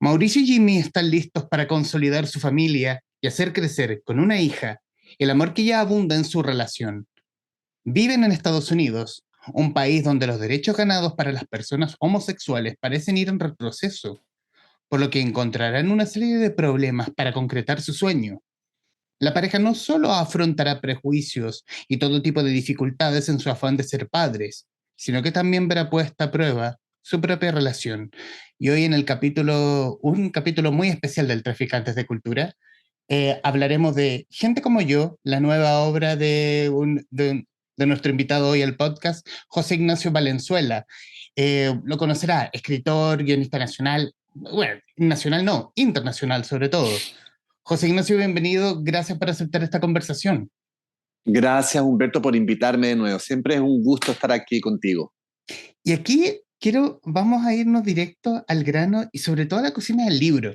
Mauricio y Jimmy están listos para consolidar su familia y hacer crecer con una hija el amor que ya abunda en su relación. Viven en Estados Unidos, un país donde los derechos ganados para las personas homosexuales parecen ir en retroceso, por lo que encontrarán una serie de problemas para concretar su sueño. La pareja no solo afrontará prejuicios y todo tipo de dificultades en su afán de ser padres, sino que también verá puesta a prueba su propia relación. Y hoy en un capítulo muy especial del Traficantes de Cultura, hablaremos de Gente como yo, la nueva obra de nuestro invitado hoy al podcast, José Ignacio Valenzuela. Lo conocerá, escritor, guionista nacional, bueno, nacional no, internacional sobre todo. José Ignacio, bienvenido. Gracias por aceptar esta conversación. Gracias, Humberto, por invitarme de nuevo. Siempre es un gusto estar aquí contigo. Y aquí vamos a irnos directo al grano y sobre todo a la cocina del libro.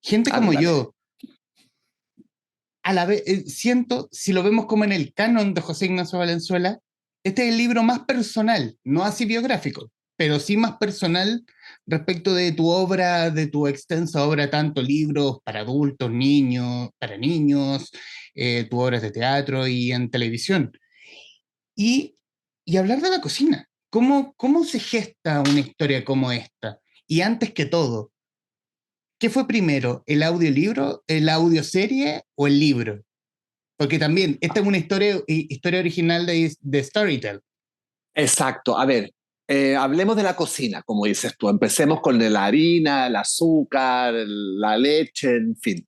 Gente como Ándale. yo, a la vez, siento, si lo vemos como en el canon de José Ignacio Valenzuela, este es el libro más personal, no así biográfico, pero sí más personal respecto de tu obra, de tu extensa obra, tanto libros para adultos, niños, para niños, tu obras de teatro y en televisión. Y, y hablar de la cocina. ¿Cómo se gesta una historia como esta? Y antes que todo, ¿qué fue primero, el audiolibro, el audioserie o el libro? Porque también, esta es una historia original de Storytel. Exacto. A ver, hablemos de la cocina, como dices tú. Empecemos con la harina, el azúcar, la leche, en fin.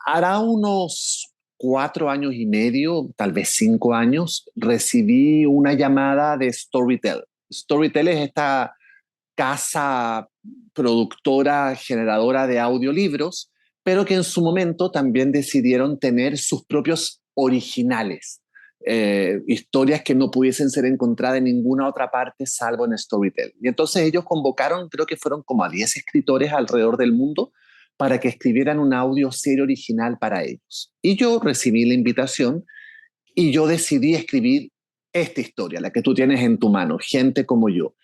Hará unos 4 años y medio, tal vez 5 años, recibí una llamada de Storytel. Storytel es esta casa productora, generadora de audiolibros, pero que en su momento también decidieron tener sus propios originales, historias que no pudiesen ser encontradas en ninguna otra parte salvo en Storytel. Y entonces ellos convocaron, creo que fueron como a 10 escritores alrededor del mundo para que escribieran un audioserie original para ellos. Y yo recibí la invitación y yo decidí escribir esta historia, la que tú tienes en tu mano, Gente como yo.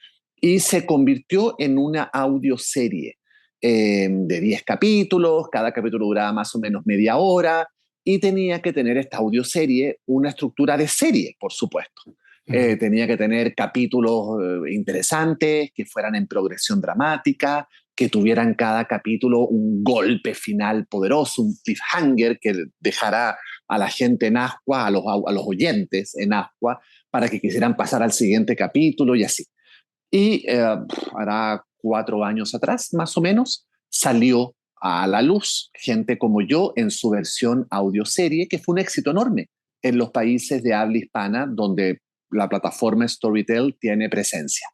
Y se convirtió en una audioserie de 10 capítulos, cada capítulo duraba más o menos media hora y tenía que tener esta audioserie una estructura de serie, por supuesto. Tenía que tener capítulos interesantes, que fueran en progresión dramática, que tuvieran cada capítulo un golpe final poderoso, un cliffhanger que dejara a la gente en ascua, a los oyentes en ascua, para que quisieran pasar al siguiente capítulo y así. Y hará 4 años atrás, más o menos, salió a la luz Gente como yo en su versión audioserie, que fue un éxito enorme en los países de habla hispana donde la plataforma Storytel tiene presencia.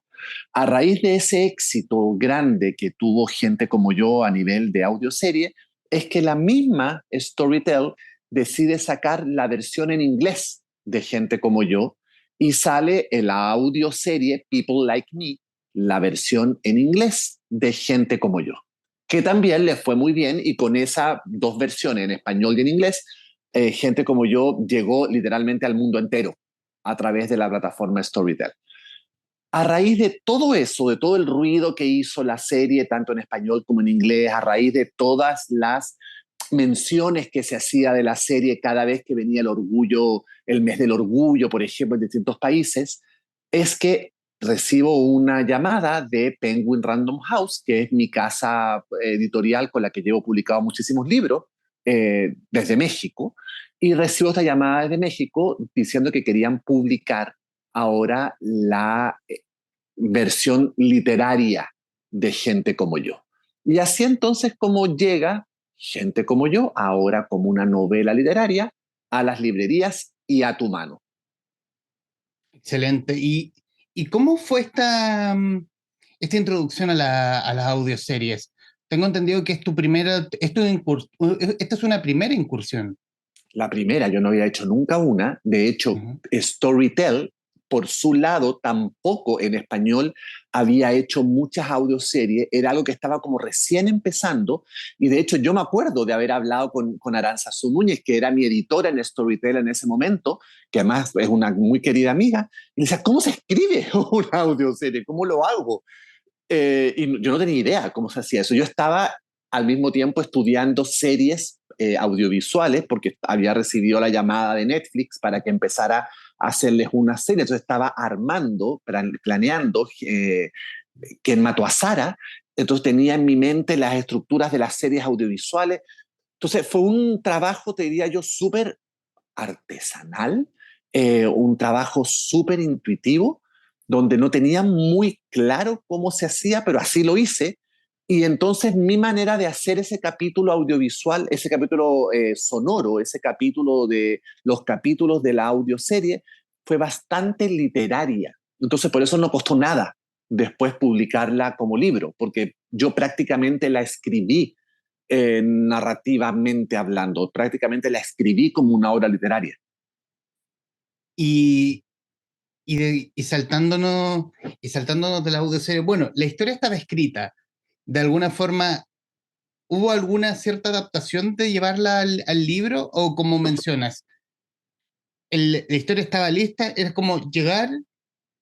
A raíz de ese éxito grande que tuvo Gente como yo a nivel de audioserie, es que la misma Storytel decide sacar la versión en inglés de Gente como yo y sale en la audioserie People Like Me, la versión en inglés de Gente como yo, que también le fue muy bien y con esas dos versiones en español y en inglés, Gente como yo llegó literalmente al mundo entero a través de la plataforma Storytel. A raíz de todo eso, de todo el ruido que hizo la serie, tanto en español como en inglés, a raíz de todas las menciones que se hacía de la serie cada vez que venía el orgullo, el mes del orgullo, por ejemplo, en distintos países, es que recibo una llamada de Penguin Random House, que es mi casa editorial con la que llevo publicado muchísimos libros desde México, y recibo esta llamada desde México diciendo que querían publicar ahora la versión literaria de Gente como yo. Y así entonces como llega Gente como yo, ahora como una novela literaria, a las librerías y a tu mano. Excelente. ¿Y cómo fue esta introducción a las audioseries? Tengo entendido que es tu primera, esta es una primera incursión. La primera, yo no había hecho nunca una. De hecho, Storytel, por su lado, tampoco en español había hecho muchas audioseries. Era algo que estaba como recién empezando. Y de hecho, yo me acuerdo de haber hablado con Aranzazu Núñez, que era mi editora en Storytel en ese momento, que además es una muy querida amiga. Y le decía, ¿cómo se escribe una audioserie? ¿Cómo lo hago? Y yo no tenía idea cómo se hacía eso. Yo estaba al mismo tiempo estudiando series audiovisuales porque había recibido la llamada de Netflix para que empezara a hacerles una serie. Entonces estaba armando, planeando Ken mató a Sara. Entonces tenía en mi mente las estructuras de las series audiovisuales. Entonces fue un trabajo, te diría yo, súper artesanal, un trabajo súper intuitivo, donde no tenía muy claro cómo se hacía, pero así lo hice. Y entonces mi manera de hacer ese capítulo audiovisual, ese capítulo sonoro, ese capítulo de los capítulos de la audioserie, fue bastante literaria. Entonces por eso no costó nada después publicarla como libro, porque yo prácticamente la escribí narrativamente hablando, prácticamente la escribí como una obra literaria. Y, y saltándonos de la audioserie, bueno, la historia estaba escrita. De alguna forma, ¿hubo alguna cierta adaptación de llevarla al libro? O como mencionas, la historia estaba lista, era como llegar,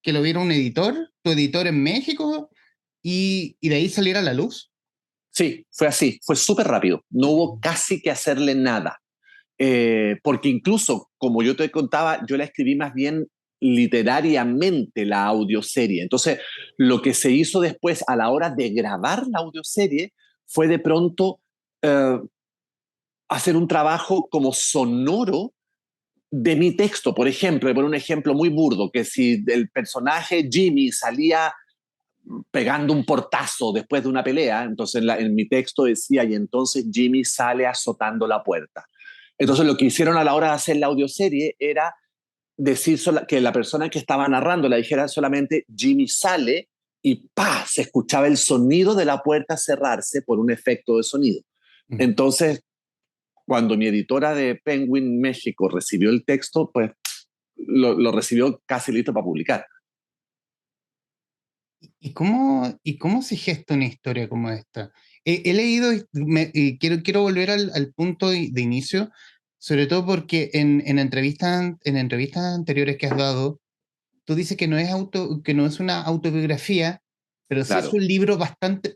que lo viera un editor, tu editor en México, y de ahí salir a la luz. Sí, fue así, fue súper rápido, no hubo casi que hacerle nada, porque incluso, como yo te contaba, yo la escribí más bien literariamente la audioserie. Entonces, lo que se hizo después a la hora de grabar la audioserie fue de pronto eh, hacer un trabajo como sonoro de mi texto. Por ejemplo, por un ejemplo muy burdo, que si el personaje Jimmy salía pegando un portazo después de una pelea, entonces en mi texto decía, y entonces Jimmy sale azotando la puerta. Entonces lo que hicieron a la hora de hacer la audioserie era decir que la persona que estaba narrando la dijera solamente Jimmy sale y ¡pa! Se escuchaba el sonido de la puerta cerrarse por un efecto de sonido. Entonces, cuando mi editora de Penguin México recibió el texto, pues lo recibió casi listo para publicar. Y cómo se gesta una historia como esta? He leído, y quiero volver al punto de inicio, sobre todo porque en entrevistas anteriores que has dado, tú dices que que no es una autobiografía, pero sí es Claro, un libro bastante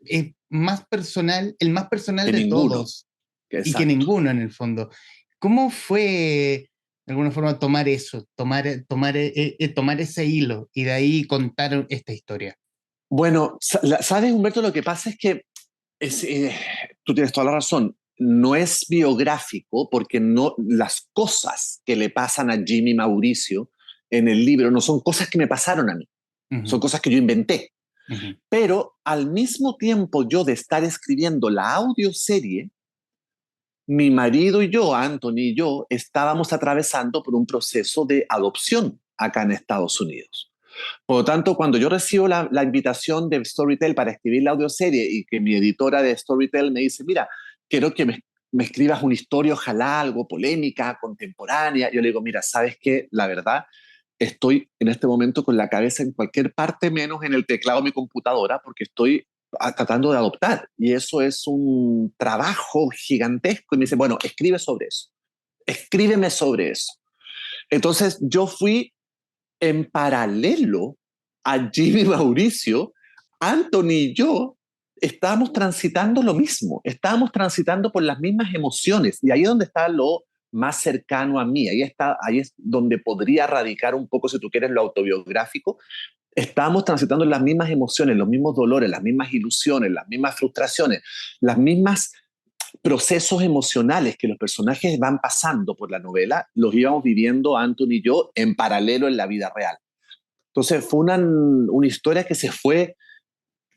más personal, el más personal que de ninguno. todos, y que Exacto. ninguno en el fondo. ¿Cómo fue, de alguna forma, tomar eso, tomar ese hilo y de ahí contar esta historia? Bueno, sabes, Humberto, lo que pasa es que es, tú tienes toda la razón. No es biográfico porque no, las cosas que le pasan a Jimmy Mauricio en el libro no son cosas que me pasaron a mí, son Ujú, cosas que yo inventé. ujú. Pero al mismo tiempo yo de estar escribiendo la audioserie, mi marido y yo, Anthony y yo, estábamos atravesando por un proceso de adopción acá en Estados Unidos. Por lo tanto, cuando yo recibo la invitación de Storytel para escribir la audioserie y que mi editora de Storytel me dice, mira, quiero que me escribas una historia, ojalá algo polémica, contemporánea, yo le digo, mira, ¿sabes qué? La verdad, estoy en este momento con la cabeza en cualquier parte menos en el teclado de mi computadora porque estoy tratando de adoptar y eso es un trabajo gigantesco. Y me dice, bueno, escribe sobre eso, escríbeme sobre eso. Entonces yo fui en paralelo a Jimmy Mauricio, Anthony y yo estábamos transitando lo mismo, estábamos transitando por las mismas emociones y ahí es donde está lo más cercano a mí, ahí es donde podría radicar un poco, si tú quieres, lo autobiográfico. Estábamos transitando las mismas emociones, los mismos dolores, las mismas ilusiones, las mismas frustraciones, las mismas procesos emocionales que los personajes van pasando por la novela, los íbamos viviendo Anthony y yo en paralelo en la vida real. Entonces fue una historia que se fue,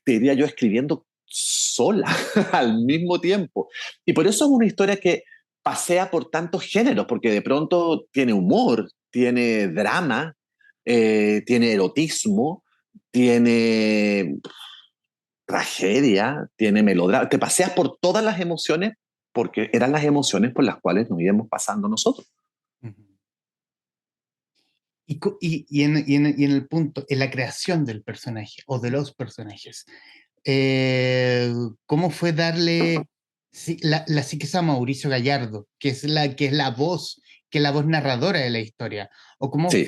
te diría yo, escribiendo sola al mismo tiempo. Y por eso es una historia que pasea por tantos géneros, porque de pronto tiene humor, tiene drama, tiene erotismo, tiene tragedia, tiene melodrama. Te paseas por todas las emociones porque eran las emociones por las cuales nos íbamos pasando nosotros. Ujú. Y en el punto, en la creación del personaje o de los personajes, eh, ¿cómo fue darle la psiquis a Mauricio Gallardo, que es la voz, que es la voz narradora de la historia? ¿O Sí,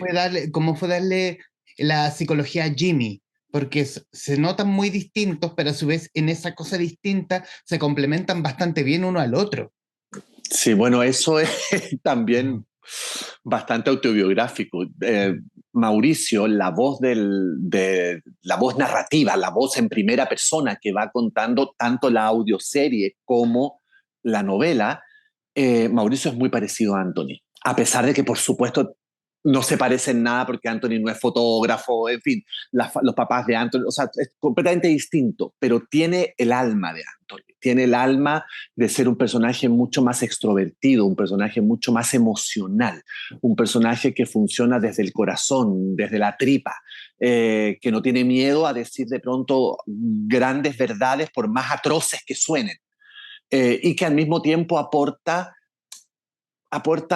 cómo fue darle la psicología a Jimmy? porque se notan muy distintos, pero a su vez en esa cosa distinta se complementan bastante bien uno al otro. Sí, bueno, eso es también bastante autobiográfico. Mauricio, la voz narrativa, la voz en primera persona que va contando tanto la audioserie como la novela, Mauricio es muy parecido a Anthony. A pesar de que, por supuesto, no se parecen nada porque Anthony no es fotógrafo, en fin, los papás de Anthony, o sea, es completamente distinto, pero tiene el alma de Anthony, tiene el alma de ser un personaje mucho más extrovertido, un personaje mucho más emocional, un personaje que funciona desde el corazón, desde la tripa, que no tiene miedo a decir de pronto grandes verdades por más atroces que suenen, y que al mismo tiempo aporta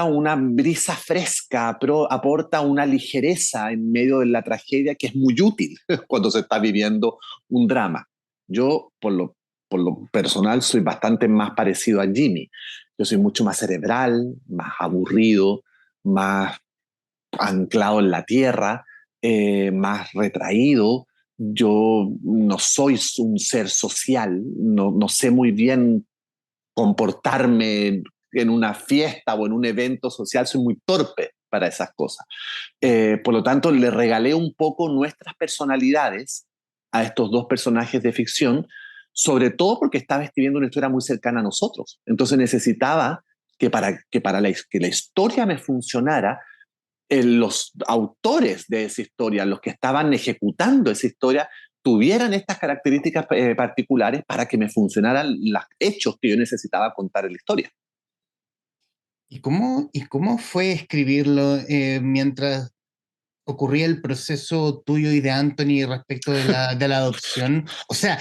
una brisa fresca, aporta una ligereza en medio de la tragedia que es muy útil cuando se está viviendo un drama. Yo, por lo personal, soy bastante más parecido a Jimmy. Yo soy mucho más cerebral, más aburrido, más anclado en la tierra, más retraído. Yo no soy un ser social, no sé muy bien comportarme en una fiesta o en un evento social, soy muy torpe para esas cosas. Por lo tanto, le regalé un poco nuestras personalidades a estos dos personajes de ficción, sobre todo porque estaba escribiendo una historia muy cercana a nosotros. Entonces necesitaba que la historia me funcionara, los autores de esa historia, los que estaban ejecutando esa historia, tuvieran estas características particulares para que me funcionaran los hechos que yo necesitaba contar en la historia. Y cómo fue escribirlo mientras ocurría el proceso tuyo y de Anthony respecto de la adopción? O sea,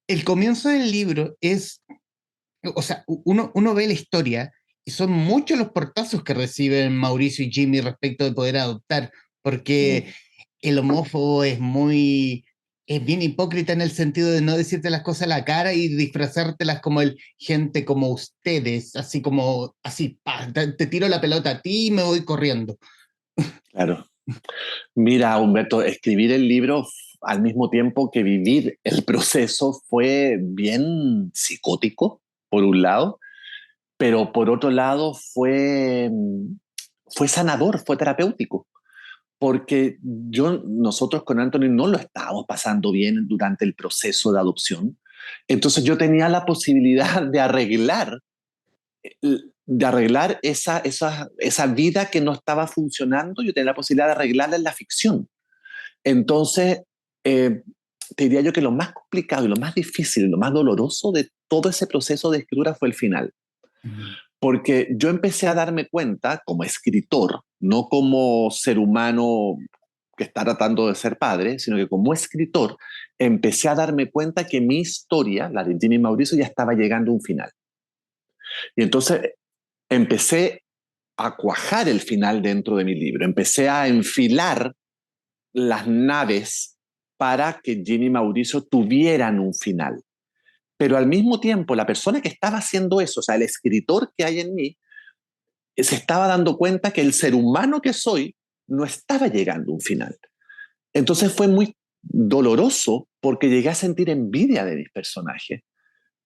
el comienzo del libro es, o sea, uno ve la historia y son muchos los portazos que reciben Mauricio y Jimmy respecto de poder adoptar, porque Mm. el homófobo es bien hipócrita en el sentido de no decirte las cosas a la cara y disfrazártelas como el gente como ustedes, así como, así, pa, te tiro la pelota a ti y me voy corriendo. Claro. Mira, Humberto, escribir el libro al mismo tiempo que vivir el proceso fue bien psicótico, por un lado, pero por otro lado fue sanador, fue terapéutico, porque nosotros con Anthony no lo estábamos pasando bien durante el proceso de adopción. Entonces yo tenía la posibilidad de arreglar esa vida que no estaba funcionando, yo tenía la posibilidad de arreglarla en la ficción. Entonces, eh, te diría yo que lo más complicado y lo más difícil, lo más doloroso de todo ese proceso de escritura fue el final, Ujú. porque yo empecé a darme cuenta como escritor, no como ser humano que está tratando de ser padre, sino que como escritor empecé a darme cuenta que mi historia, la de Ginny y Mauricio, ya estaba llegando a un final. Y entonces empecé a cuajar el final dentro de mi libro, empecé a enfilar las naves para que Ginny y Mauricio tuvieran un final. Pero al mismo tiempo, la persona que estaba haciendo eso, o sea, el escritor que hay en mí, se estaba dando cuenta que el ser humano que soy no estaba llegando a un final. Entonces fue muy doloroso porque llegué a sentir envidia de mis personajes,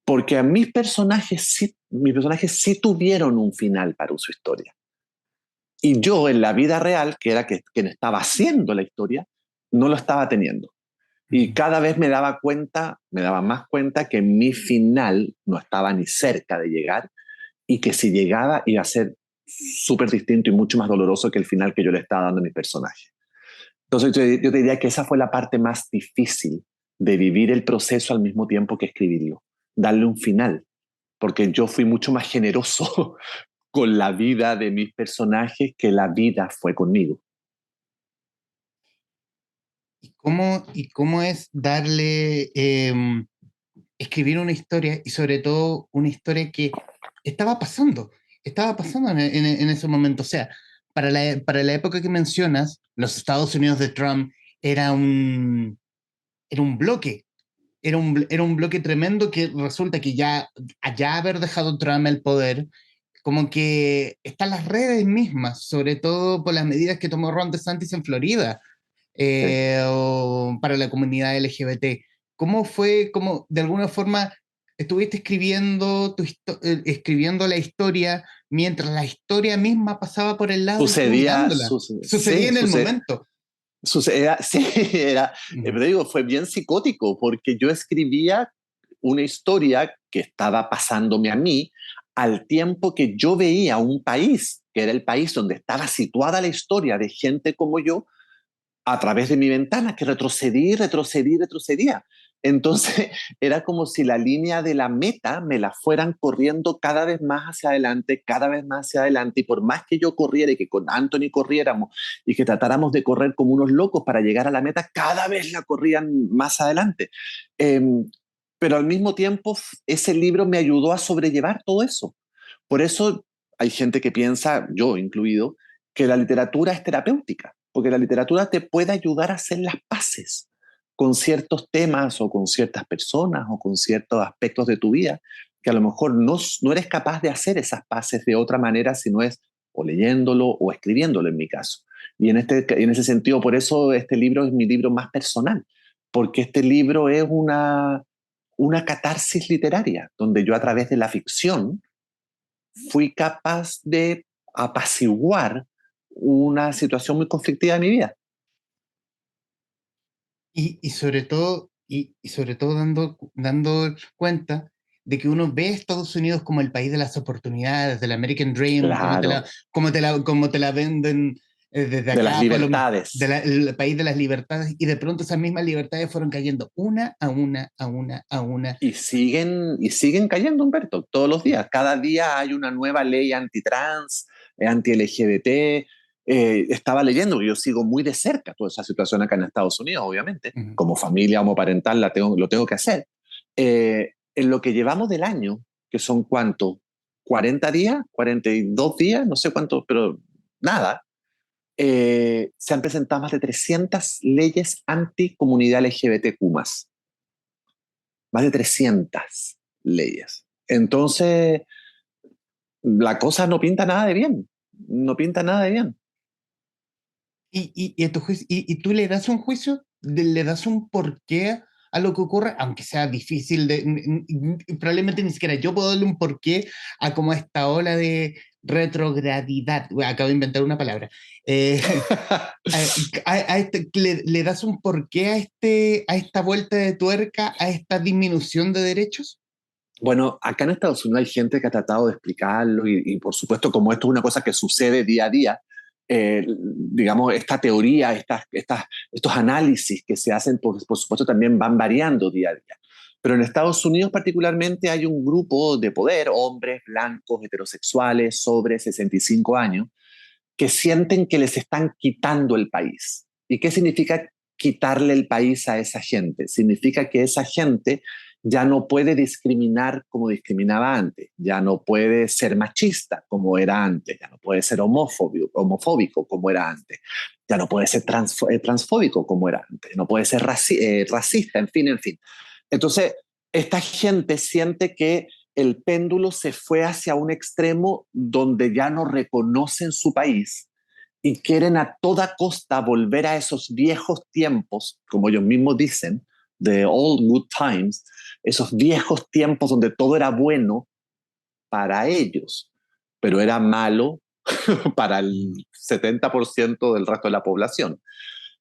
porque a mis personajes sí tuvieron un final para su historia. Y yo en la vida real, que era quien estaba haciendo la historia, no lo estaba teniendo. Y cada vez me daba más cuenta que mi final no estaba ni cerca de llegar y que si llegaba iba a ser súper distinto y mucho más doloroso que el final que yo le estaba dando a mis personajes. Entonces yo te diría que esa fue la parte más difícil de vivir el proceso al mismo tiempo que escribirlo, darle un final, porque yo fui mucho más generoso con la vida de mis personajes que la vida fue conmigo. Y cómo es darle, escribir una historia y sobre todo una historia que estaba pasando, estaba pasando en ese momento? O sea, para la época que mencionas, los Estados Unidos de Trump era era un bloque, era un bloque tremendo que resulta que ya, allá haber dejado Trump el poder, como que están las redes mismas, sobre todo por las medidas que tomó Ron DeSantis en Florida, Sí. para la comunidad LGBT. ¿Cómo fue, cómo de alguna forma estuviste escribiendo, escribiendo la historia mientras la historia misma pasaba por el lado y tú dándola? Sucedía Sí, en el momento. sucedía, sí, era, Ujú. pero digo, fue bien psicótico porque yo escribía una historia que estaba pasándome a mí al tiempo que yo veía un país, que era el país donde estaba situada la historia de gente como yo, a través de mi ventana, que retrocedía. Entonces era como si la línea de la meta me la fueran corriendo cada vez más hacia adelante, cada vez más hacia adelante, y por más que yo corriera y que con Anthony corriéramos y que tratáramos de correr como unos locos para llegar a la meta, cada vez la corrían más adelante. Eh, pero al mismo tiempo, ese libro me ayudó a sobrellevar todo eso. Por eso hay gente que piensa, yo incluido, que la literatura es terapéutica, porque la literatura te puede ayudar a hacer las paces con ciertos temas o con ciertas personas o con ciertos aspectos de tu vida que a lo mejor no eres capaz de hacer esas paces de otra manera si no es o leyéndolo o escribiéndolo en mi caso. Y en ese sentido, por eso este libro es mi libro más personal, porque este libro es una catarsis literaria, donde yo a través de la ficción fui capaz de apaciguar una situación muy conflictiva de mi vida. Y sobre todo, y sobre todo dando cuenta de que uno ve a Estados Unidos como el país de las oportunidades, del American Dream, Claro, como te la venden desde de las acá, libertades. el país de las libertades, y de pronto esas mismas libertades fueron cayendo una a una, a una, a una. Y siguen cayendo, Humberto, todos los días. Cada día hay una nueva ley antitrans, anti-LGBT. Estaba leyendo, yo sigo muy de cerca toda esa situación acá en Estados Unidos, obviamente. Ujú. Como familia homoparental lo tengo que hacer. En lo que llevamos del año, que son cuánto, 40 días, 42 días, no sé cuánto, pero nada, se han presentado más de 300 leyes anti-comunidad LGBTQ+. Más de 300 leyes. Entonces, la cosa no pinta nada de bien. No pinta nada de bien. Y tú le das un juicio, le das un porqué a lo que ocurre, aunque sea difícil probablemente ni siquiera yo puedo darle un porqué a como esta ola de retrogradidad. Bueno, acabo de inventar una palabra. Eh, le das un porqué a esta vuelta de tuerca, a esta disminución de derechos. Bueno, acá en Estados Unidos hay gente que ha tratado de explicarlo y por supuesto como esto es una cosa que sucede día a día, digamos, esta teoría, estos análisis que se hacen, por supuesto, también van variando día a día. Pero en Estados Unidos particularmente hay un grupo de poder, hombres blancos, heterosexuales, sobre 65 años, que sienten que les están quitando el país. ¿Y qué significa quitarle el país a esa gente? Significa que esa gente ya no puede discriminar como discriminaba antes, ya no puede ser machista como era antes, ya no puede ser homofóbico como era antes, ya no puede ser transfóbico como era antes, no puede ser racista, en fin, en fin. Entonces, esta gente siente que el péndulo se fue hacia un extremo donde ya no reconocen su país y quieren a toda costa volver a esos viejos tiempos, como ellos mismos dicen, the old good times, esos viejos tiempos donde todo era bueno para ellos, pero era malo para el 70% del resto de la población.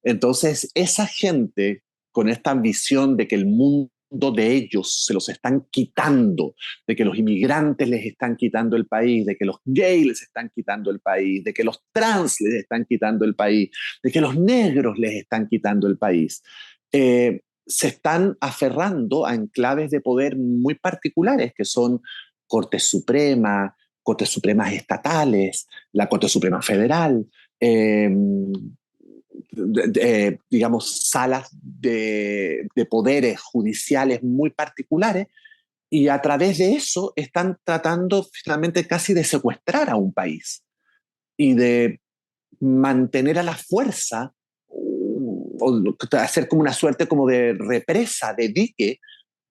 Entonces, esa gente con esta ambición de que el mundo de ellos se los están quitando, de que los inmigrantes les están quitando el país, de que los gays les están quitando el país, de que los trans les están quitando el país, de que los negros les están quitando el país, se están aferrando a enclaves de poder muy particulares, que son Cortes Supremas, Cortes Supremas estatales, la Corte Suprema Federal, digamos, salas de poderes judiciales muy particulares, y a través de eso están tratando finalmente casi de secuestrar a un país y de mantener a la fuerza o hacer como una suerte como de represa, de dique,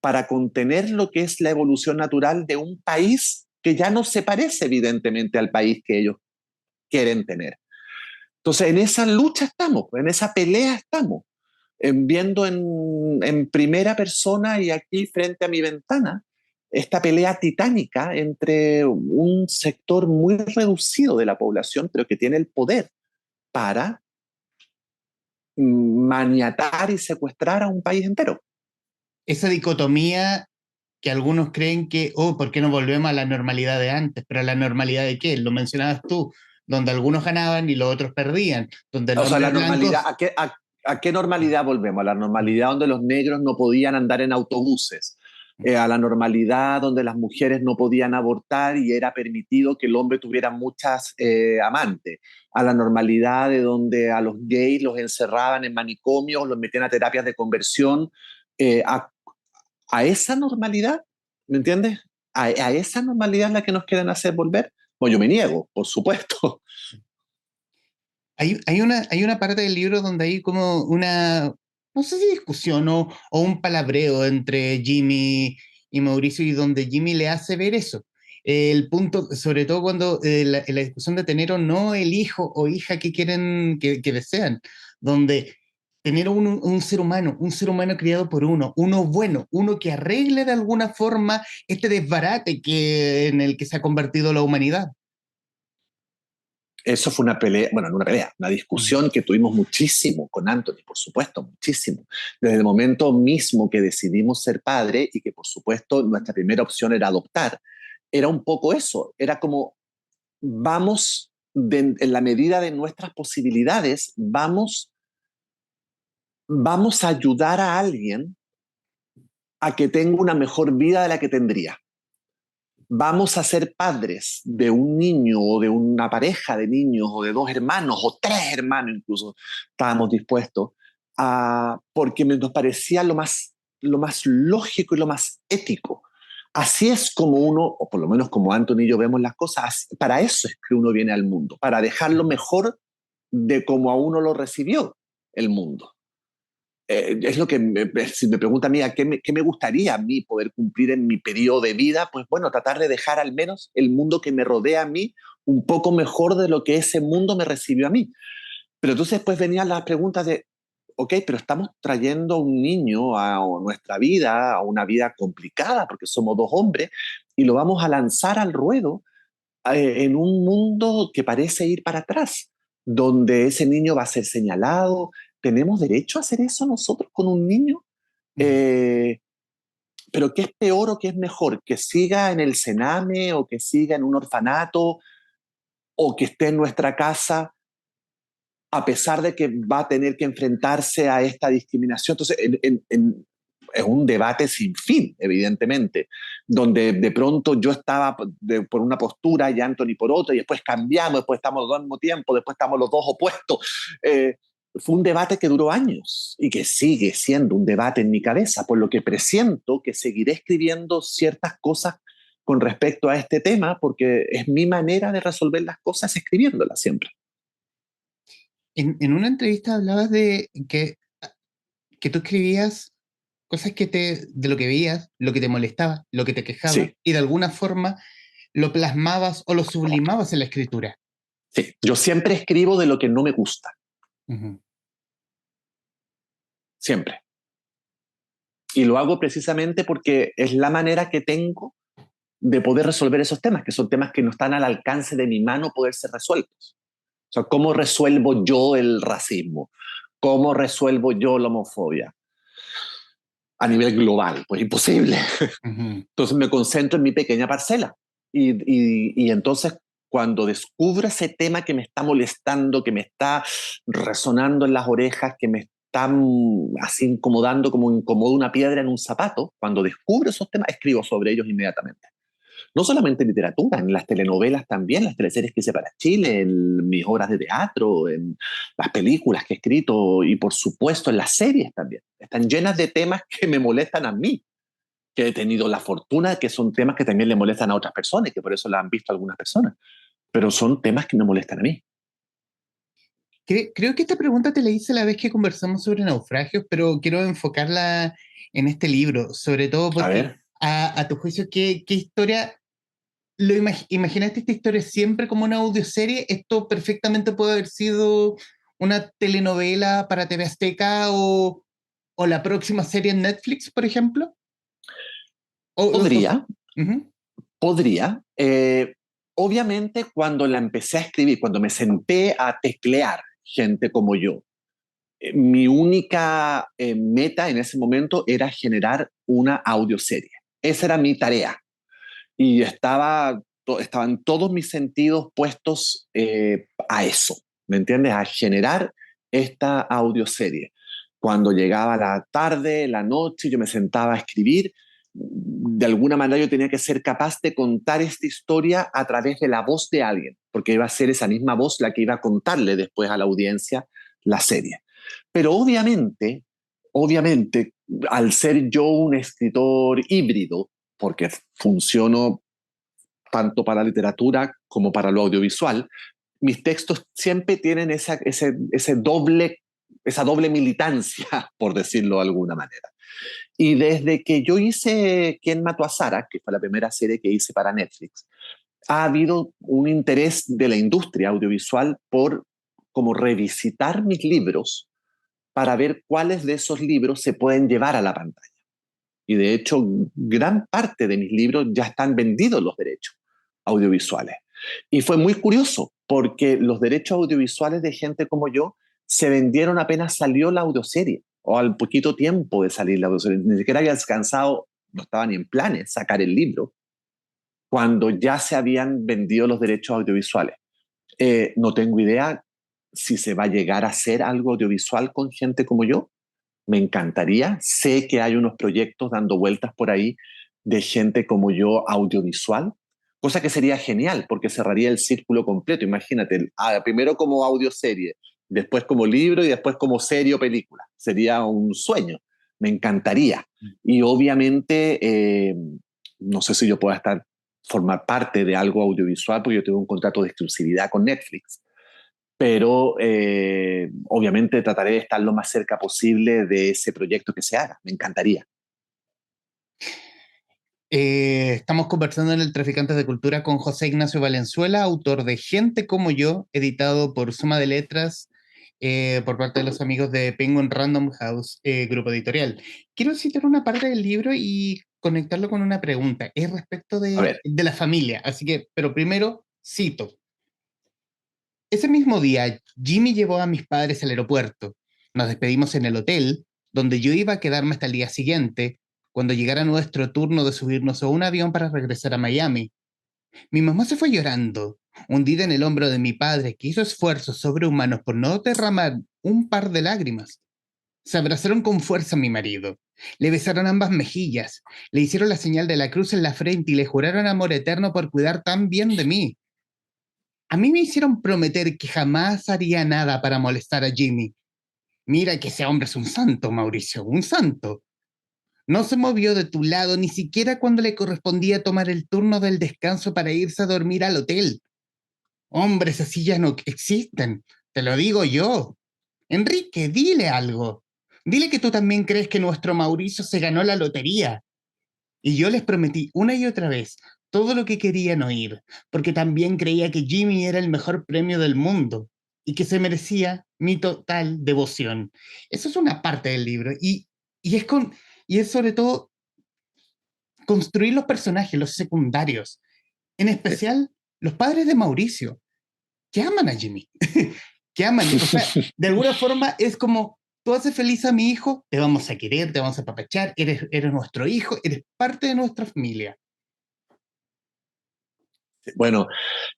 para contener lo que es la evolución natural de un país que ya no se parece evidentemente al país que ellos quieren tener. Entonces, en esa lucha estamos, en esa pelea estamos. viendo en primera persona y aquí frente a mi ventana esta pelea titánica entre un sector muy reducido de la población, pero que tiene el poder para maniatar y secuestrar a un país entero. Esa dicotomía que algunos creen que, oh, ¿por qué no volvemos a la normalidad de antes? ¿Pero a la normalidad de qué? Lo mencionabas tú, donde algunos ganaban y los otros perdían, donde O los sea, la hombres normalidad, blancos... a qué normalidad volvemos? A la normalidad donde los negros no podían andar en autobuses, a la normalidad donde las mujeres no podían abortar y era permitido que el hombre tuviera muchas amantes, a la normalidad de donde a los gays los encerraban en manicomios, los metían a terapias de conversión, eh, a, a esa normalidad, ¿me entiendes? A esa normalidad es la que nos quieren hacer volver. Bueno, yo me niego, por supuesto. Hay una parte del libro donde hay como una, no sé si discusión o un palabreo entre Jimmy y Mauricio y donde Jimmy le hace ver eso. El punto, sobre todo cuando en la discusión de tener o no el hijo o hija que quieren, que desean, donde tener un ser humano criado por uno bueno, uno que arregle de alguna forma este desbarate en el que se ha convertido la humanidad. Eso fue una pelea, bueno, no una pelea, una Mm. discusión que tuvimos muchísimo con Anthony, por supuesto, muchísimo. Desde el momento mismo que decidimos ser padre y que, por supuesto, nuestra primera opción era adoptar, era un poco eso, era como vamos, en la medida de nuestras posibilidades, vamos a ayudar a alguien a que tenga una mejor vida de la que tendría. Vamos a ser padres de un niño o de una pareja de niños o de dos hermanos o tres hermanos incluso, estábamos dispuestos porque nos parecía lo más lógico y lo más ético. Así es como uno, o por lo menos como Anthony y yo vemos las cosas, para eso es que uno viene al mundo, para dejarlo mejor de como a uno lo recibió el mundo. Es lo que, si me pregunta a mí, qué me gustaría a mí poder cumplir en mi periodo de vida? Pues bueno, tratar de dejar al menos el mundo que me rodea a mí un poco mejor de lo que ese mundo me recibió a mí. Pero entonces pues venían las preguntas de, ok, pero estamos trayendo un niño a nuestra vida, a una vida complicada, porque somos dos hombres, y lo vamos a lanzar al ruedo en un mundo que parece ir para atrás, donde ese niño va a ser señalado. ¿Tenemos derecho a hacer eso nosotros con un niño? Mm. Eh, pero ¿qué es peor o qué es mejor? ¿Que siga en el Sename o que siga en un orfanato o que esté en nuestra casa a pesar de que va a tener que enfrentarse a esta discriminación? Entonces, es un debate sin fin, evidentemente, donde de pronto yo estaba por una postura y Anthony por otra, y después cambiamos, después estamos los dos al mismo tiempo, después estamos los dos opuestos. Fue un debate que duró años y que sigue siendo un debate en mi cabeza, por lo que presiento que seguiré escribiendo ciertas cosas con respecto a este tema, porque es mi manera de resolver las cosas escribiéndolas siempre. En una entrevista hablabas de que tú escribías cosas de lo que veías, lo que te molestaba, lo que te quejaba, Sí, y de alguna forma lo plasmabas o lo sublimabas en la escritura. sí. Yo siempre escribo de lo que no me gusta, Ujú. siempre. Y lo hago precisamente porque es la manera que tengo de poder resolver esos temas, que son temas que no están al alcance de mi mano poder ser resueltos. O sea, ¿cómo resuelvo yo el racismo? ¿Cómo resuelvo yo la homofobia? A nivel global, pues imposible. Ujú. Entonces me concentro en mi pequeña parcela. Y entonces cuando descubro ese tema que me está molestando, que me está resonando en las orejas, que me está así incomodando como incomoda una piedra en un zapato, cuando descubro esos temas, escribo sobre ellos inmediatamente. No solamente en literatura, en las telenovelas también, las teleseries que hice para Chile, en mis obras de teatro, en las películas que he escrito y por supuesto en las series también. Están llenas de temas que me molestan a mí, que he tenido la fortuna de que son temas que también le molestan a otras personas y que por eso la han visto algunas personas, pero son temas que me molestan a mí. Creo que esta pregunta te la hice la vez que conversamos sobre naufragios, pero quiero enfocarla en este libro, sobre todo A porque ver, a tu juicio, ¿qué historia imaginaste esta historia siempre como una audioserie? Esto perfectamente puede haber sido una telenovela para TV Azteca o la próxima serie en Netflix, por ejemplo? O- Podría, Ujú. podría. Obviamente, cuando la empecé a escribir, cuando me senté a teclear gente como yo, mi única meta en ese momento era generar una audioserie. Esa era mi tarea. Y estaban todos mis sentidos puestos a eso, ¿me entiendes? A generar esta audioserie. Cuando llegaba la tarde, la noche, yo me sentaba a escribir. De alguna manera yo tenía que ser capaz de contar esta historia a través de la voz de alguien, porque iba a ser esa misma voz la que iba a contarle después a la audiencia la serie. Pero obviamente, al ser yo un escritor híbrido, porque funciono tanto para la literatura como para lo audiovisual, mis textos siempre tienen esa doble militancia, por decirlo de alguna manera. Y desde que yo hice ¿Quién mató a Sara?, que fue la primera serie que hice para Netflix, ha habido un interés de la industria audiovisual por como revisitar mis libros para ver cuáles de esos libros se pueden llevar a la pantalla. Y de hecho, gran parte de mis libros ya están vendidos los derechos audiovisuales. Y fue muy curioso, porque los derechos audiovisuales de gente como yo se vendieron apenas salió la audioserie, o al poquito tiempo de salir la audioserie. Ni siquiera había alcanzado, no estaba ni en planes sacar el libro, cuando ya se habían vendido los derechos audiovisuales. No tengo idea si se va a llegar a hacer algo audiovisual con gente como yo. Me encantaría. Sé que hay unos proyectos dando vueltas por ahí de gente como yo audiovisual, cosa que sería genial porque cerraría el círculo completo. Imagínate, primero como audioserie, después como libro y después como serie o película. Sería un sueño. Me encantaría. Y obviamente, no sé si yo pueda formar parte de algo audiovisual porque yo tengo un contrato de exclusividad con Netflix, pero obviamente trataré de estar lo más cerca posible de ese proyecto que se haga. Me encantaría. Estamos conversando en el Traficantes de Cultura con José Ignacio Valenzuela, autor de Gente como yo, editado por Suma de Letras, por parte de los amigos de Penguin Random House, grupo editorial. Quiero citar una parte del libro y conectarlo con una pregunta. Es respecto A ver, de la familia, así que, pero primero cito. Ese mismo día, Jimmy llevó a mis padres al aeropuerto. Nos despedimos en el hotel, donde yo iba a quedarme hasta el día siguiente, cuando llegara nuestro turno de subirnos a un avión para regresar a Miami. Mi mamá se fue llorando, hundida en el hombro de mi padre, que hizo esfuerzos sobrehumanos por no derramar un par de lágrimas. Se abrazaron con fuerza a mi marido. Le besaron ambas mejillas, le hicieron la señal de la cruz en la frente y le juraron amor eterno por cuidar tan bien de mí. A mí me hicieron prometer que jamás haría nada para molestar a Jimmy. Mira que ese hombre es un santo, Mauricio, un santo. No se movió de tu lado ni siquiera cuando le correspondía tomar el turno del descanso para irse a dormir al hotel. Hombres así ya no existen, te lo digo yo. Enrique, dile algo. Dile que tú también crees que nuestro Mauricio se ganó la lotería. Y yo les prometí una y otra vez todo lo que querían oír, porque también creía que Jimmy era el mejor premio del mundo y que se merecía mi total devoción. Eso es una parte del libro y, es, con, y es sobre todo construir los personajes, los secundarios, en especial los padres de Mauricio, que aman a Jimmy, que aman, o sea, de alguna forma es como, tú haces feliz a mi hijo, te vamos a querer, te vamos a apapachar, eres nuestro hijo, eres parte de nuestra familia. bueno,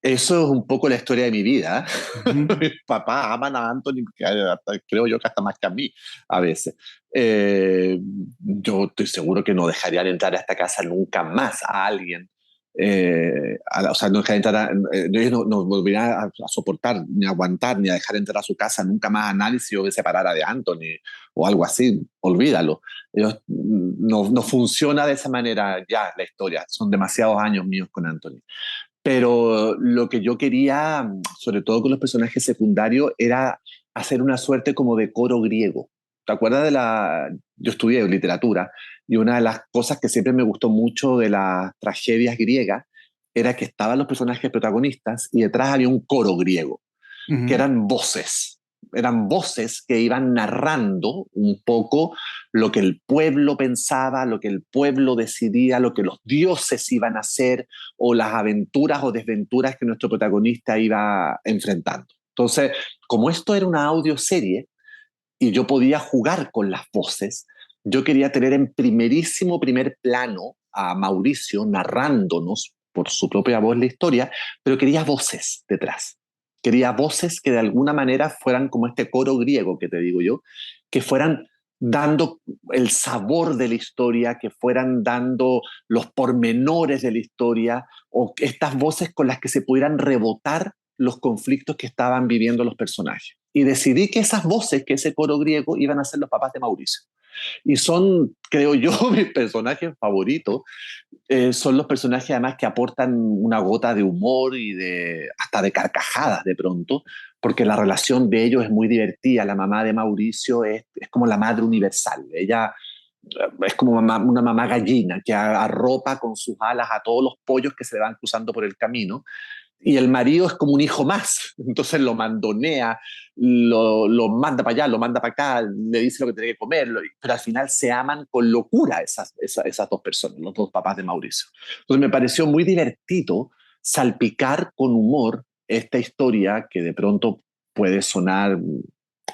eso es un poco la historia de mi vida. Ujú. Mis papás aman a Anthony, creo yo que hasta más que a mí a veces. Yo estoy seguro que no dejarían entrar a esta casa nunca más a alguien. O sea, no dejarían entrar ellos no volverían a soportar, ni a aguantar, ni a dejar entrar a su casa nunca más a nadie si yo me separara de Anthony o algo así. Olvídalo. Ellos, no funciona de esa manera ya la historia. Son demasiados años míos con Anthony. Pero lo que yo quería, sobre todo con los personajes secundarios, era hacer una suerte como de coro griego. ¿Te acuerdas de la...? Yo estudié literatura y una de las cosas que siempre me gustó mucho de las tragedias griegas era que estaban los personajes protagonistas y detrás había un coro griego, que Ujú. eran voces. eran voces que iban narrando un poco lo que el pueblo pensaba, lo que el pueblo decidía, lo que los dioses iban a hacer o las aventuras o desventuras que nuestro protagonista iba enfrentando. Entonces, como esto era una audioserie y yo podía jugar con las voces, yo quería tener en primerísimo primer plano a Mauricio narrándonos por su propia voz la historia, pero quería voces detrás. Quería voces que de alguna manera fueran como este coro griego que te digo yo, que fueran dando el sabor de la historia, que fueran dando los pormenores de la historia, o estas voces con las que se pudieran rebotar los conflictos que estaban viviendo los personajes. Y decidí que esas voces, que ese coro griego, iban a ser los papás de Mauricio. Y son, creo yo, mis personajes favoritos. Son los personajes además que aportan una gota de humor y hasta de carcajadas de pronto, porque la relación de ellos es muy divertida. La mamá de Mauricio es como la madre universal. Ella es como una mamá gallina que arropa con sus alas a todos los pollos que se le van cruzando por el camino, y el marido es como un hijo más, entonces lo mandonea, lo manda para allá, lo manda para acá, le dice lo que tiene que comer, pero al final se aman con locura esas dos personas, los dos papás de Mauricio. Entonces me pareció muy divertido salpicar con humor esta historia que de pronto puede sonar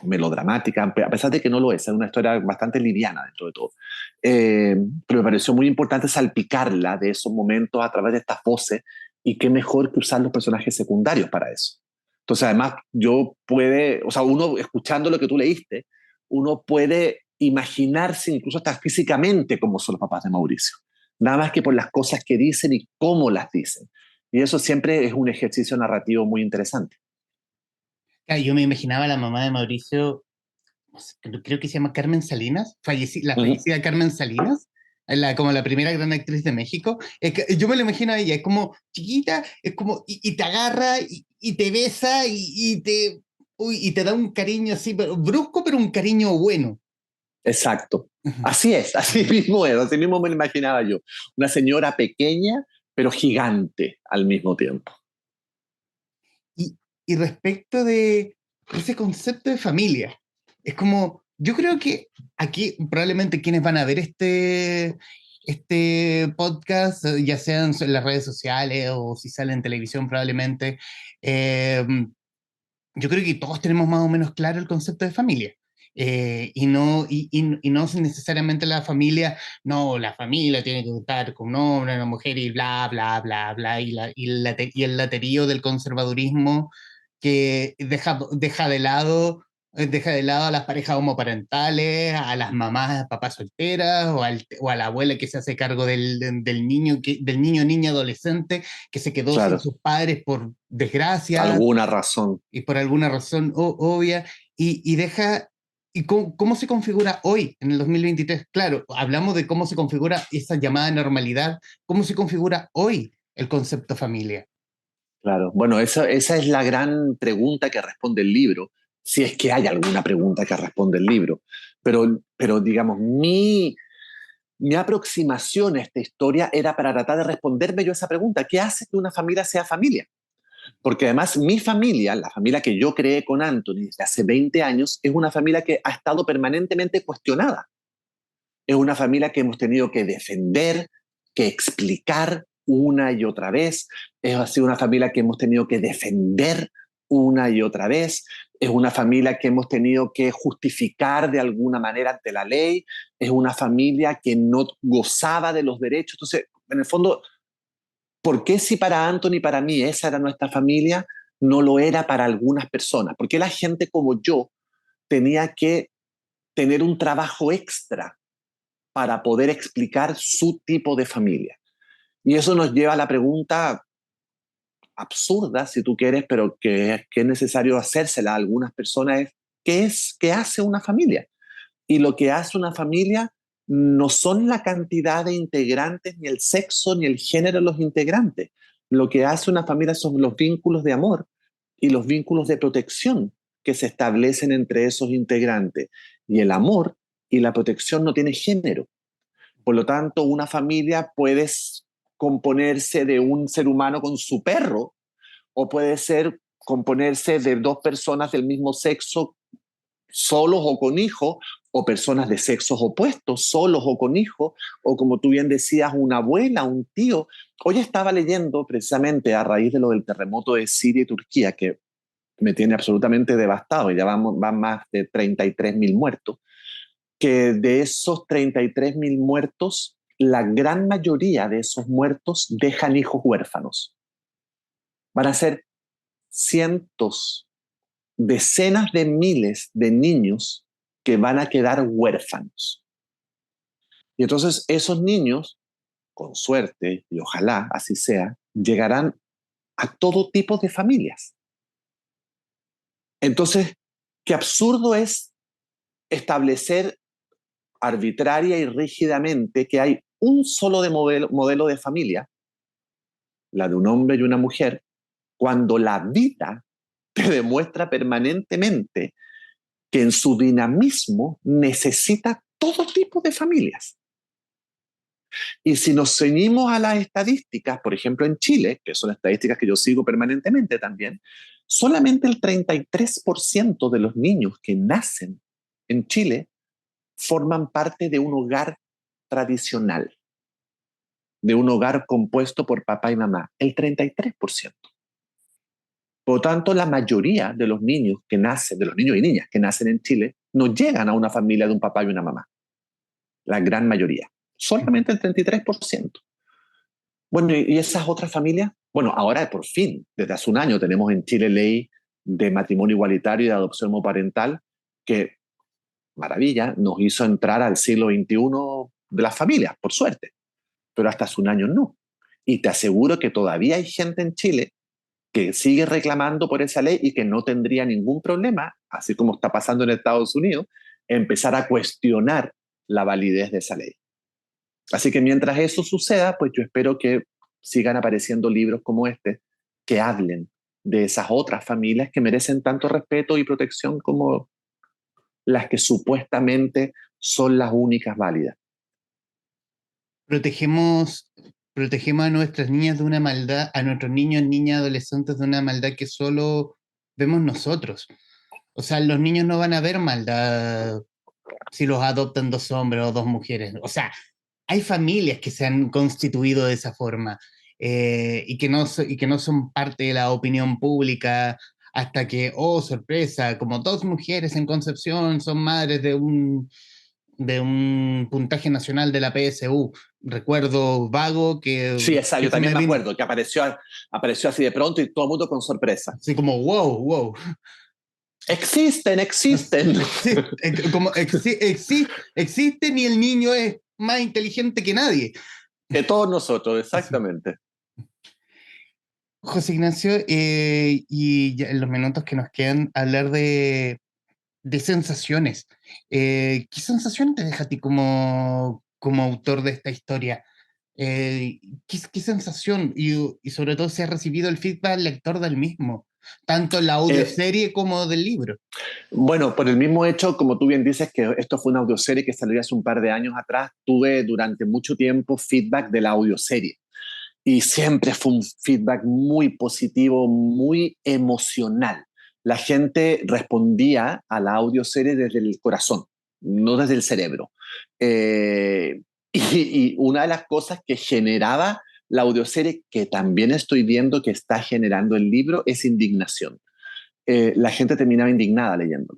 melodramática, a pesar de que no lo es una historia bastante liviana dentro de todo. Pero me pareció muy importante salpicarla de esos momentos a través de estas voces, y qué mejor que usar los personajes secundarios para eso. Entonces, además, o sea, uno escuchando lo que tú leíste, uno puede imaginarse incluso hasta físicamente cómo son los papás de Mauricio. Nada más que por las cosas que dicen y cómo las dicen. Y eso siempre es un ejercicio narrativo muy interesante. Claro, yo me imaginaba a la mamá de Mauricio, no sé, creo que se llama Carmen Salinas, la Uh -huh. fallecida Carmen Salinas, como la primera gran actriz de México. Es que yo me lo imagino a ella, es como chiquita, es como, y te agarra, y te besa, y te da un cariño así, pero brusco, pero un cariño bueno. Exacto. Así es, así mismo me lo imaginaba yo. Una señora pequeña, pero gigante al mismo tiempo. Y, y respecto de ese concepto de familia, es como, yo creo que aquí probablemente quienes van a ver este podcast, ya sean en las redes sociales o si sale en televisión probablemente, eh, yo creo que todos tenemos más o menos claro el concepto de familia. Y no necesariamente la familia, no, la familia tiene que estar con un hombre, una mujer y bla, bla, bla, bla, y el laterío del conservadurismo que deja de lado a las parejas homoparentales, a las mamás, papás solteras, o a la abuela que se hace cargo del niño, del niño, niña, adolescente que se quedó sin Claro, sus padres por desgracia alguna razón. y por alguna razón obvia, y deja, y cómo se configura hoy, en el 2023. Claro, hablamos de cómo se configura esa llamada normalidad, cómo se configura hoy el concepto familia. Claro, bueno, esa es la gran pregunta que responde el libro, si es que hay alguna pregunta que responde el libro. Pero digamos, mi aproximación a esta historia era para tratar de responderme yo esa pregunta: ¿qué hace que una familia sea familia? Porque además mi familia, la familia que yo creé con Anthony desde hace 20 años, es una familia que ha estado permanentemente cuestionada. Es una familia que hemos tenido que defender, que explicar una y otra vez. Ha sido una familia que hemos tenido que defender una y otra vez. Es una familia que hemos tenido que justificar de alguna manera ante la ley. Es una familia que no gozaba de los derechos. Entonces, en el fondo, ¿por qué si para Anthony y para mí esa era nuestra familia, no lo era para algunas personas? ¿Por qué la gente como yo tenía que tener un trabajo extra para poder explicar su tipo de familia? Y eso nos lleva a la pregunta absurda, si tú quieres, pero que es necesario hacérsela a algunas personas, ¿qué hace una familia? Y lo que hace una familia no son la cantidad de integrantes, ni el sexo, ni el género de los integrantes. Lo que hace una familia son los vínculos de amor y los vínculos de protección que se establecen entre esos integrantes. Y el amor y la protección no tiene género. Por lo tanto, una familia puede componerse de un ser humano con su perro, o puede componerse de dos personas del mismo sexo solos o con hijos, o personas de sexos opuestos, solos o con hijos, o como tú bien decías, una abuela, un tío. Hoy estaba leyendo precisamente a raíz de lo del terremoto de Siria y Turquía, que me tiene absolutamente devastado, ya van más de 33.000 muertos, que de esos 33.000 muertos, la gran mayoría de esos muertos dejan hijos huérfanos. Van a ser cientos, decenas de miles de niños que van a quedar huérfanos. Y entonces esos niños, con suerte, y ojalá así sea, llegarán a todo tipo de familias. Entonces, qué absurdo es establecer arbitraria y rígidamente que hay un solo modelo de familia, la de un hombre y una mujer, cuando la vida te demuestra permanentemente que en su dinamismo necesita todo tipo de familias. Y si nos ceñimos a las estadísticas, por ejemplo en Chile, que son estadísticas que yo sigo permanentemente también, solamente el 33% de los niños que nacen en Chile forman parte de un hogar tradicional, de un hogar compuesto por papá y mamá, el 33%. Por lo tanto, la mayoría de los niños que nacen, de los niños y niñas que nacen en Chile, no llegan a una familia de un papá y una mamá. La gran mayoría. Solamente el 33%. Bueno, ¿y esas otras familias? Bueno, ahora por fin, desde hace un año tenemos en Chile ley de matrimonio igualitario y de adopción homoparental que, maravilla, nos hizo entrar al siglo XXI de las familias, por suerte. Pero hasta hace un año no. Y te aseguro que todavía hay gente en Chile que sigue reclamando por esa ley y que no tendría ningún problema, así como está pasando en Estados Unidos, empezar a cuestionar la validez de esa ley. Así que mientras eso suceda, pues yo espero que sigan apareciendo libros como este que hablen de esas otras familias que merecen tanto respeto y protección como las que supuestamente son las únicas válidas. Protegemos, protegemos a nuestras niñas de una maldad, a nuestros niños, niñas, adolescentes de una maldad que solo vemos nosotros. O sea, los niños no van a ver maldad si los adoptan dos hombres o dos mujeres. O sea, hay familias que se han constituido de esa forma y que no son parte de la opinión pública hasta que, oh, sorpresa, como dos mujeres en Concepción son madres de un puntaje nacional de la PSU. Recuerdo vago Sí, esa, que yo se me también me vino acuerdo que apareció así de pronto y todo el mundo con sorpresa. así como, wow, wow. Existen, existen. Existen y el niño es más inteligente que nadie. Que todos nosotros, Sí. exactamente. José Ignacio, y ya en los minutos que nos quedan, hablar de sensaciones. ¿Qué sensación te deja a ti como autor de esta historia? ¿Qué sensación? Y sobre todo si has recibido el feedback del lector del mismo, tanto en la Eh, audioserie como del libro. bueno, por el mismo hecho, como tú bien dices, que esto fue una audioserie que salió hace un par de años atrás, tuve durante mucho tiempo feedback de la audioserie. Y siempre fue un feedback muy positivo, muy emocional. La gente respondía a la audioserie desde el corazón, no desde el cerebro. Eh, y una de las cosas que generaba la audioserie, que también estoy viendo que está generando el libro, es indignación. La gente terminaba indignada leyendo,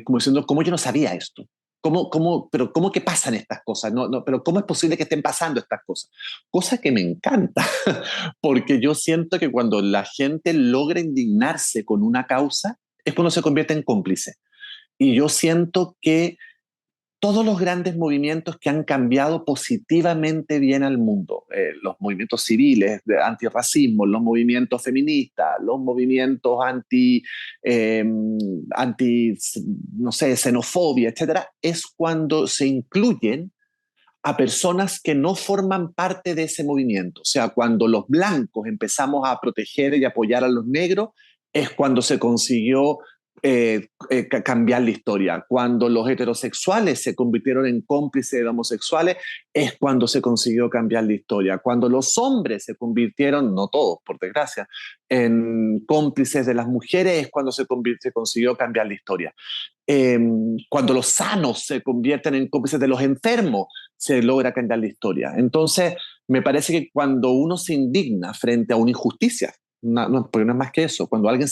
como diciendo, ¿cómo yo no sabía esto? Pero ¿cómo que pasan estas cosas? Pero ¿cómo es posible que estén pasando estas cosas? Cosa que me encanta, porque yo siento que cuando la gente logra indignarse con una causa, es cuando se convierte en cómplice. Y yo siento que todos los grandes movimientos que han cambiado positivamente bien al mundo, los movimientos civiles de antirracismo, los movimientos feministas, los movimientos eh, anti, no sé, xenofobia, etcétera, es cuando se incluyen a personas que no forman parte de ese movimiento. O sea, cuando los blancos empezamos a proteger y apoyar a los negros, es cuando se consiguió cambiar la historia. Cuando los heterosexuales se convirtieron en cómplices de homosexuales, es cuando se consiguió cambiar la historia. Cuando los hombres se convirtieron, no todos, por desgracia, en cómplices de las mujeres, es cuando se consiguió cambiar la historia. Eh, Cuando los sanos se convierten en cómplices de los enfermos, se logra cambiar la historia. Entonces, me parece que cuando uno se indigna frente a una injusticia, porque no es más que eso, cuando alguien,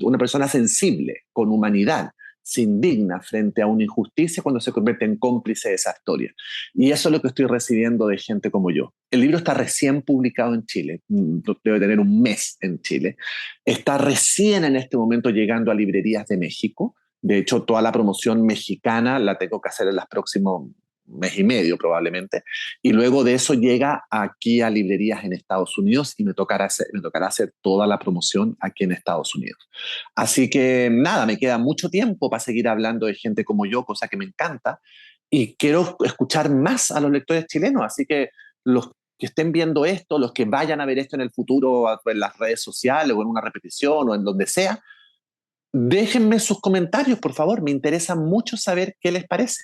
una persona sensible, con humanidad, se indigna frente a una injusticia, cuando se convierte en cómplice de esa historia. Y eso es lo que estoy recibiendo de gente como yo. El libro está recién publicado en Chile, debe tener un mes en Chile, está recién en este momento llegando a librerías de México. De hecho, toda la promoción mexicana la tengo que hacer en los próximos mes y medio probablemente, y luego de eso llega aquí a librerías en Estados Unidos y me tocará hacer toda la promoción aquí en Estados Unidos. Así que nada, me queda mucho tiempo para seguir hablando de gente como yo, cosa que me encanta, y quiero escuchar más a los lectores chilenos, así que los que estén viendo esto, los que vayan a ver esto en el futuro en las redes sociales o en una repetición o en donde sea, déjenme sus comentarios, por favor, me interesa mucho saber qué les parece.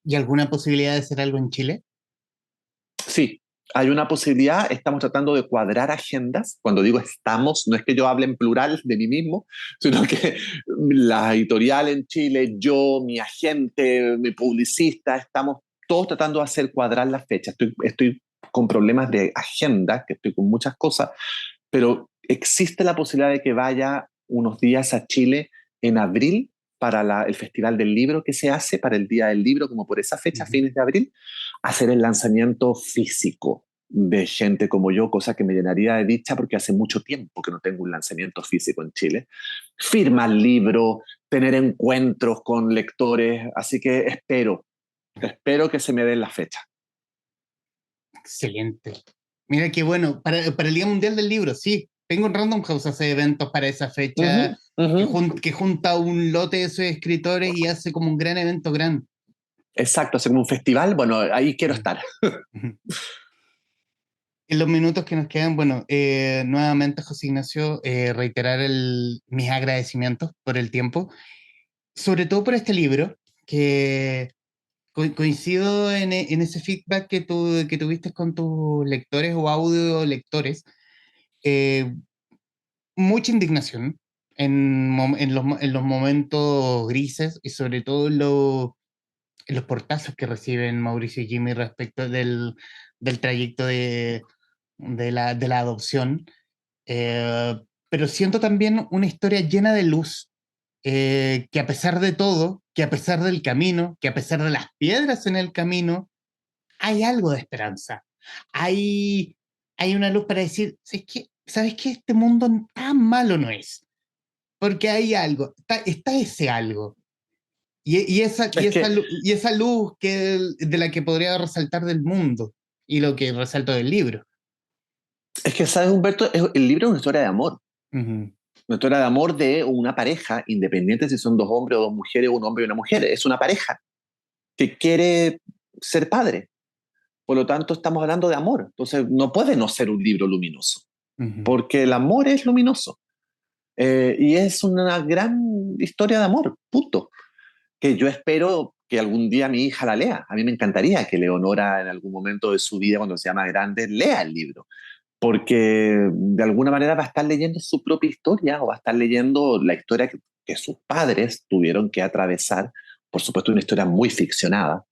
¿Y alguna posibilidad de hacer algo en Chile? Sí, hay una posibilidad, estamos tratando de cuadrar agendas. Cuando digo estamos, no es que yo hable en plural de mí mismo, sino que la editorial en Chile, yo, mi agente, mi publicista, estamos todos tratando de hacer cuadrar las fechas. Estoy con problemas de agenda, que estoy con muchas cosas, pero existe la posibilidad de que vaya unos días a Chile en abril para el Festival del Libro que se hace para el Día del Libro, como por esa fecha, fines de abril, hacer el lanzamiento físico de gente como yo, cosa que me llenaría de dicha porque hace mucho tiempo que no tengo un lanzamiento físico en Chile. Firmar libros, tener encuentros con lectores, así que espero que se me den las fechas. Excelente. Mira qué bueno, para el Día Mundial del Libro, sí. Penguin Random House hace eventos para esa Uh -huh, fecha, uh -huh. que junta un lote de sus escritores y hace como un gran evento grande. Exacto, hace como un festival, bueno, ahí quiero estar. En los minutos que nos quedan, bueno, nuevamente, José Ignacio, reiterar mis agradecimientos por el tiempo, sobre todo por este libro, que coincido en ese feedback que tuviste con tus lectores o audio lectores. eh, Mucha indignación en los momentos grises y sobre todo en los portazos que reciben Mauricio y Jimmy respecto del trayecto de la adopción. Eh, pero siento también una historia llena de luz, que a pesar de todo, que a pesar del camino, que a pesar de las piedras en el camino, hay algo de esperanza. Hay, hay una luz para decir, ¿sabes qué? Este mundo tan malo no es, porque hay algo, está ese algo. Es que, Y esa luz de la que podría resaltar del mundo y lo que resalto del libro. ¿sabes, Humberto? El libro es una historia de amor. Ujú. Una historia de amor de una pareja, independiente si son dos hombres o dos mujeres, un hombre y una mujer. Es una pareja que quiere ser padre. Por lo tanto, estamos hablando de amor. Entonces, no puede no ser un libro luminoso, Ujú. porque el amor es luminoso. Y es una gran historia de amor, punto. Que yo espero que algún día mi hija la lea. A mí me encantaría que Leonora en algún momento de su vida, cuando sea más grande, lea el libro, porque de alguna manera va a estar leyendo su propia historia o va a estar leyendo la historia que sus padres tuvieron que atravesar. Por supuesto, una historia muy ficcionada,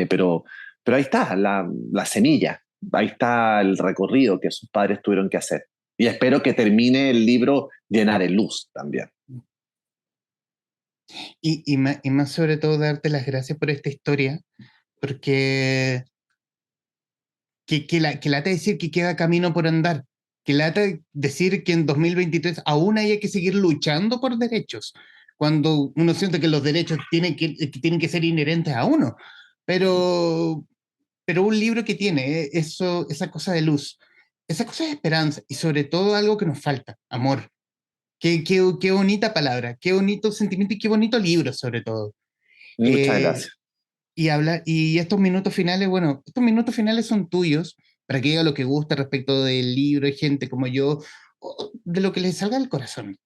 pero ahí está la semilla, ahí está el recorrido que sus padres tuvieron que hacer. Y espero que termine el libro llena de luz también. Y más sobre todo darte las gracias por esta historia, porque que lata decir que queda camino por andar, que lata decir que en 2023 aún hay que seguir luchando por derechos, cuando uno siente que los derechos que tienen que ser inherentes a uno, pero, pero un libro que tiene eso, esa cosa de luz, esa cosa de esperanza y sobre todo algo que nos falta, amor. Qué bonita palabra, qué bonito sentimiento y qué bonito libro sobre todo. Muchas Eh, gracias. y estos minutos finales, bueno, estos minutos finales son tuyos, para que diga lo que gusta respecto del libro, hay gente como yo, o de lo que les salga del corazón.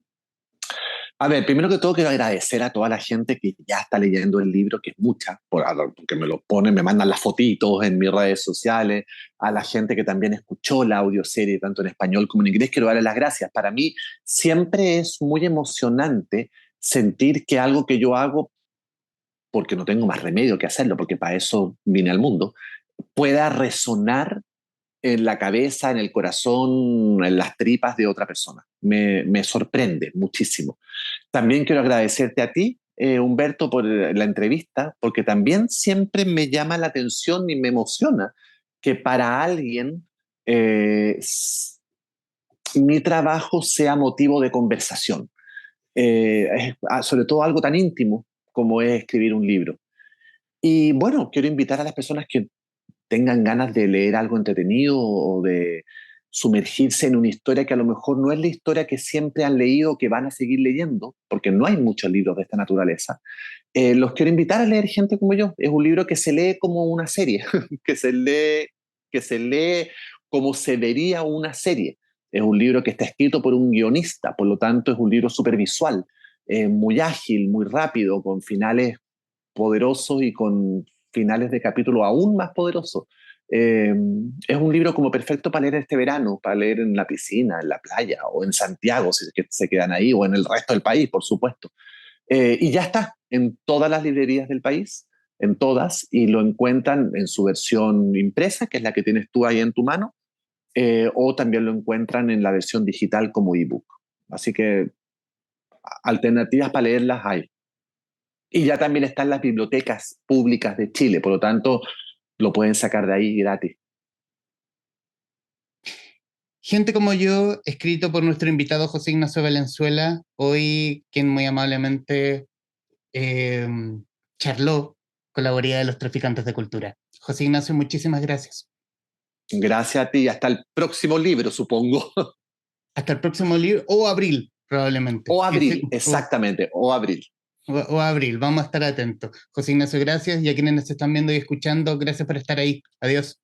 A ver, primero que todo quiero agradecer a toda la gente que ya está leyendo el libro, que es mucha, porque me lo ponen, me mandan las fotitos en mis redes sociales, a la gente que también escuchó la audioserie, tanto en español como en inglés, quiero darles las gracias. Para mí siempre es muy emocionante sentir que algo que yo hago, porque no tengo más remedio que hacerlo, porque para eso vine al mundo, pueda resonar en la cabeza, en el corazón, en las tripas de otra persona. Me sorprende muchísimo. También quiero agradecerte a ti, Humberto, por la entrevista, porque también siempre me llama la atención y me emociona que para alguien mi trabajo sea motivo de conversación. Sobre todo algo tan íntimo como es escribir un libro. Y bueno, quiero invitar a las personas que tengan ganas de leer algo entretenido o de sumergirse en una historia que a lo mejor no es la historia que siempre han leído o que van a seguir leyendo, porque no hay muchos libros de esta naturaleza. Los quiero invitar a leer gente como yo. Es un libro que se lee como una serie, que se lee como se vería una serie. Es un libro que está escrito por un guionista, por lo tanto es un libro súper visual, muy ágil, muy rápido, con finales poderosos y con finales de capítulo aún más poderosos. Es un libro como perfecto para leer este verano, para leer en la piscina, en la playa o en Santiago, si es que se quedan ahí, o en el resto del país, por supuesto. Y ya está en todas las librerías del país, en todas, y lo encuentran en su versión impresa, que es la que tienes tú ahí en tu mano, o también lo encuentran en la versión digital como ebook. Así que alternativas para leerlas hay. Y ya también están las bibliotecas públicas de Chile, por lo tanto, lo pueden sacar de ahí gratis. Gente como yo, escrito por nuestro invitado José Ignacio Valenzuela, hoy quien muy amablemente eh, charló con la guarida de los traficantes de cultura. José Ignacio, muchísimas gracias. Gracias a ti. Hasta el próximo libro, supongo. Hasta el próximo libro, o abril, probablemente. O abril, exactamente, o abril. O abril, vamos a estar atentos. José Ignacio, gracias. Y a quienes nos están viendo y escuchando, gracias por estar ahí. Adiós.